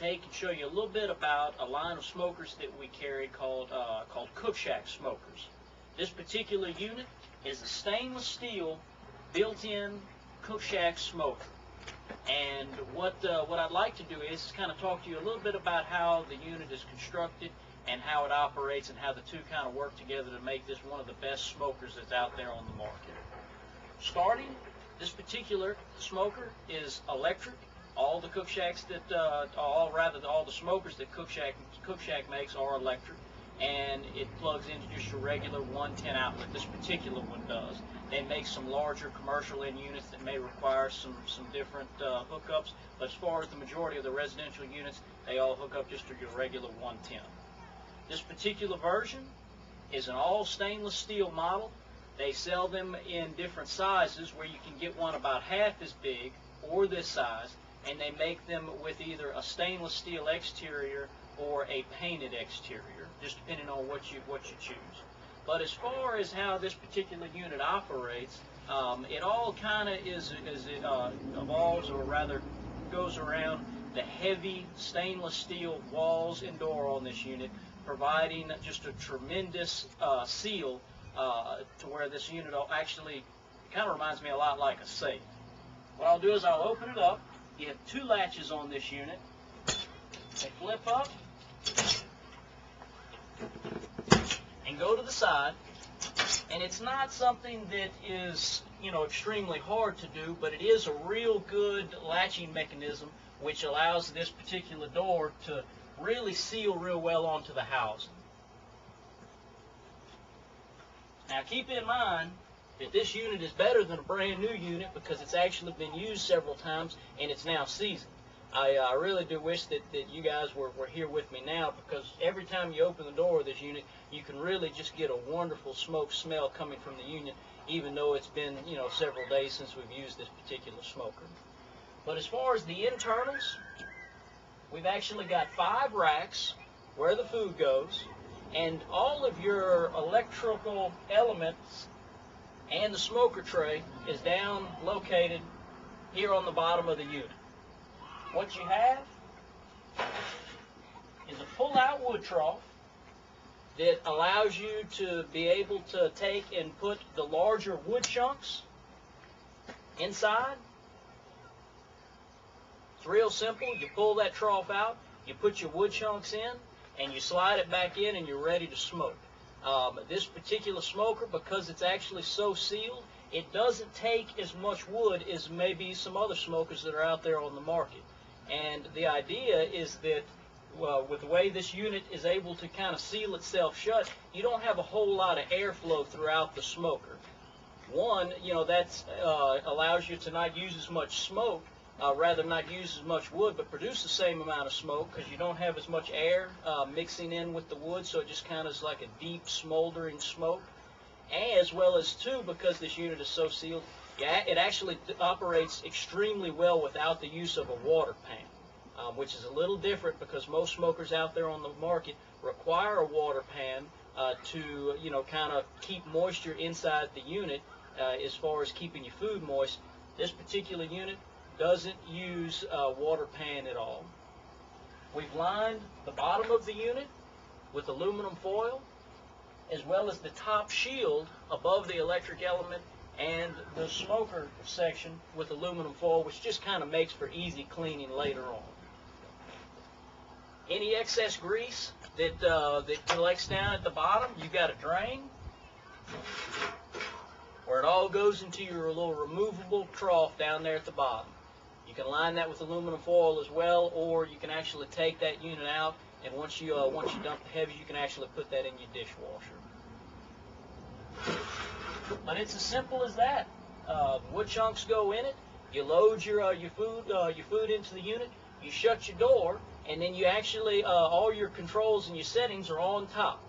take and show you a little bit about a line of smokers that we carry called Cookshack smokers. This particular unit is a stainless steel built-in Cookshack smoker. And what I'd like to do is kind of talk to you a little bit about how the unit is constructed and how it operates and how the two kind of work together to make this one of the best smokers that's out there on the market. Starting, this particular smoker is electric. All the Cookshacks all the smokers that Cookshack makes are electric, and it plugs into just your regular 110 outlet. This particular one does. They make some larger commercial end units that may require some different hookups, but as far as the majority of the residential units, they all hook up just to your regular 110. This particular version is an all stainless steel model. They sell them in different sizes where you can get one about half as big or this size, and they make them with either a stainless steel exterior or a painted exterior, just depending on what you choose. But as far as how this particular unit operates, it all kind of evolves, or rather goes around the heavy stainless steel walls and door on this unit, providing just a tremendous seal to where this unit actually kind of reminds me a lot like a safe. What I'll do is I'll open it up. You have two latches on this unit. They flip up and go to the side, and it's not something that is, extremely hard to do, but it is a real good latching mechanism which allows this particular door to really seal real well onto the housing. Now keep in mind that this unit is better than a brand new unit because it's actually been used several times and it's now seasoned. I really do wish that you guys were here with me now, because every time you open the door of this unit, you can really just get a wonderful smoke smell coming from the unit, even though it's been several days since we've used this particular smoker. But as far as the internals, we've actually got 5 racks where the food goes, and all of your electrical elements and the smoker tray is down located here on the bottom of the unit. What you have is a pull-out wood trough that allows you to be able to take and put the larger wood chunks inside. It's real simple. You pull that trough out, you put your wood chunks in, and you slide it back in, and you're ready to smoke. This particular smoker, because it's actually so sealed, it doesn't take as much wood as maybe some other smokers that are out there on the market. And the idea is that with the way this unit is able to kind of seal itself shut, you don't have a whole lot of airflow throughout the smoker. One, that allows you to not use as much smoke, rather not use as much wood, but produce the same amount of smoke, because you don't have as much air mixing in with the wood, so it just kind of is like a deep smoldering smoke. As well as, too, because this unit is so sealed, it actually operates extremely well without the use of a water pan, which is a little different because most smokers out there on the market require a water pan to, kind of keep moisture inside the unit as far as keeping your food moist. This particular unit doesn't use a water pan at all. We've lined the bottom of the unit with aluminum foil, as well as the top shield above the electric element and the smoker section with aluminum foil, which just kind of makes for easy cleaning later on. Any excess grease that collects down at the bottom, you've got a drain where it all goes into your little removable trough down there at the bottom. You can line that with aluminum foil as well, or you can actually take that unit out, and once you dump the heavies, you can actually put that in your dishwasher. But it's as simple as that. Wood chunks go in it. You load your food into the unit. You shut your door, and then you actually all your controls and your settings are on top.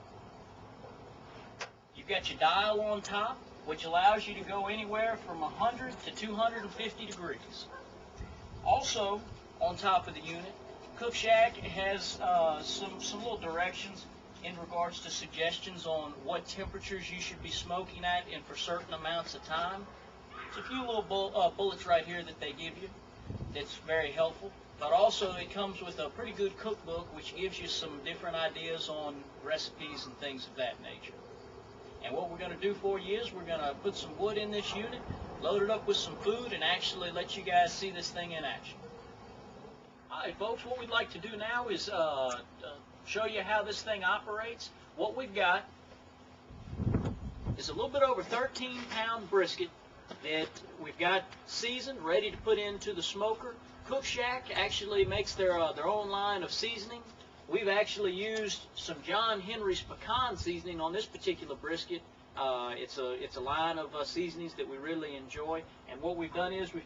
You've got your dial on top, which allows you to go anywhere from 100 to 250 degrees. Also, on top of the unit, Cookshack has some little directions in regards to suggestions on what temperatures you should be smoking at and for certain amounts of time. There's a few little bullets right here that they give you that's very helpful. but also it comes with a pretty good cookbook which gives you some different ideas on recipes and things of that nature. And what we're going to do for you is we're going to put some wood in this unit, load it up with some food, and actually let you guys see this thing in action. Alright folks, what we'd like to do now is show you how this thing operates. What we've got is a little bit over 13-pound brisket that we've got seasoned, ready to put into the smoker. Cookshack actually makes their own line of seasoning. We've actually used some John Henry's pecan seasoning on this particular brisket. It's a line of seasonings that we really enjoy. And what we've done is we've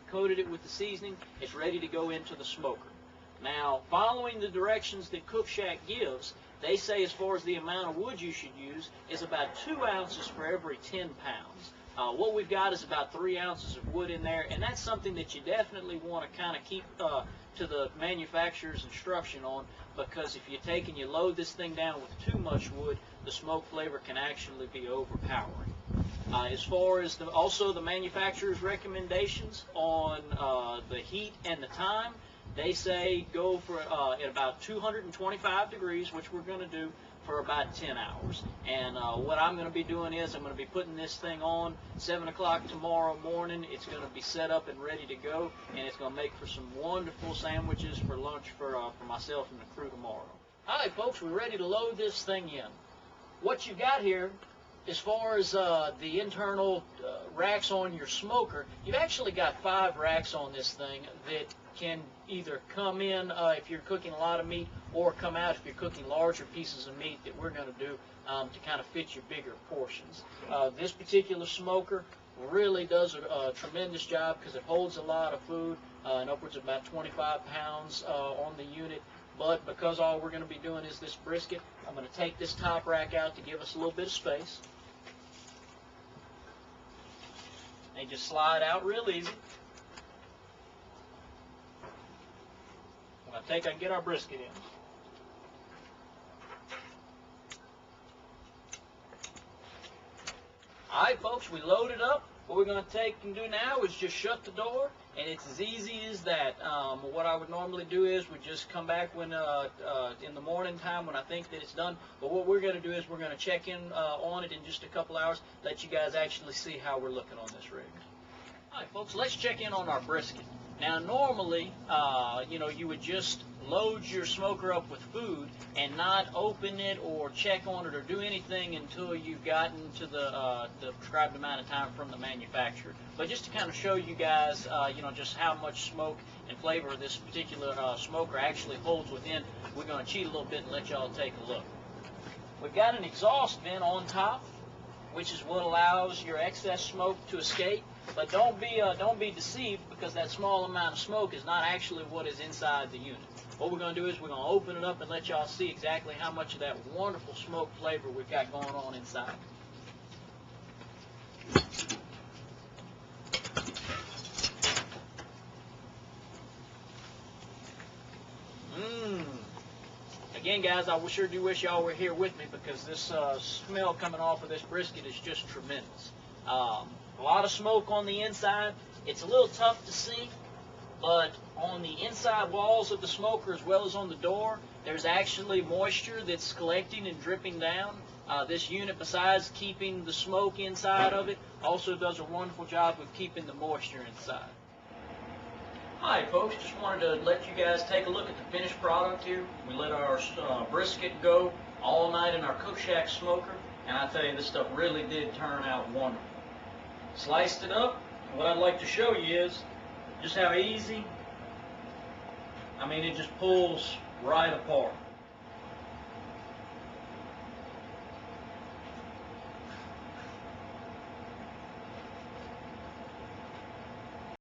coated it with the seasoning. It's ready to go into the smoker. Now, following the directions that Cookshack gives, they say as far as the amount of wood you should use is about 2 ounces for every 10 pounds. What we've got is about 3 ounces of wood in there, and that's something that you definitely want to kind of keep to the manufacturer's instruction on, because if you take and you load this thing down with too much wood, the smoke flavor can actually be overpowering. As far as also the manufacturer's recommendations on the heat and the time, they say go for at about 225 degrees, which we're going to do for about 10 hours. And what I'm going to be doing is I'm going to be putting this thing on 7 o'clock tomorrow morning. It's going to be set up and ready to go, and it's going to make for some wonderful sandwiches for lunch for myself and the crew tomorrow. All right, folks, we're ready to load this thing in. What you've got here, as far as the internal racks on your smoker, you've actually got 5 racks on this thing that can either come in if you're cooking a lot of meat, or come out if you're cooking larger pieces of meat that we're going to do to kind of fit your bigger portions. This particular smoker really does a tremendous job because it holds a lot of food, and upwards of about 25 pounds on the unit. But because all we're going to be doing is this brisket, I'm going to take this top rack out to give us a little bit of space. They just slide out real easy. I can get our brisket in. Alright folks, we loaded up. What we're going to take and do now is just shut the door, and it's as easy as that. What I would normally do is we just come back when in the morning time when I think that it's done. But what we're going to do is we're going to check in on it in just a couple hours, let you guys actually see how we're looking on this rig. Alright folks, let's check in on our brisket. Now normally, you would just load your smoker up with food and not open it or check on it or do anything until you've gotten to the prescribed amount of time from the manufacturer. But just to kind of show you guys, just how much smoke and flavor this particular smoker actually holds within, we're going to cheat a little bit and let y'all take a look. We've got an exhaust vent on top, which is what allows your excess smoke to escape. But don't be deceived, because that small amount of smoke is not actually what is inside the unit. What we're going to do is we're going to open it up and let y'all see exactly how much of that wonderful smoke flavor we've got going on inside. Again, guys, I sure do wish y'all were here with me, because this smell coming off of this brisket is just tremendous. A lot of smoke on the inside. It's a little tough to see, but on the inside walls of the smoker, as well as on the door, there's actually moisture that's collecting and dripping down. This unit, besides keeping the smoke inside of it, also does a wonderful job of keeping the moisture inside. Hi folks, just wanted to let you guys take a look at the finished product here. We let our brisket go all night in our Cookshack smoker, and I tell you, this stuff really did turn out wonderful. Sliced it up. What I'd like to show you is just how easy, it just pulls right apart.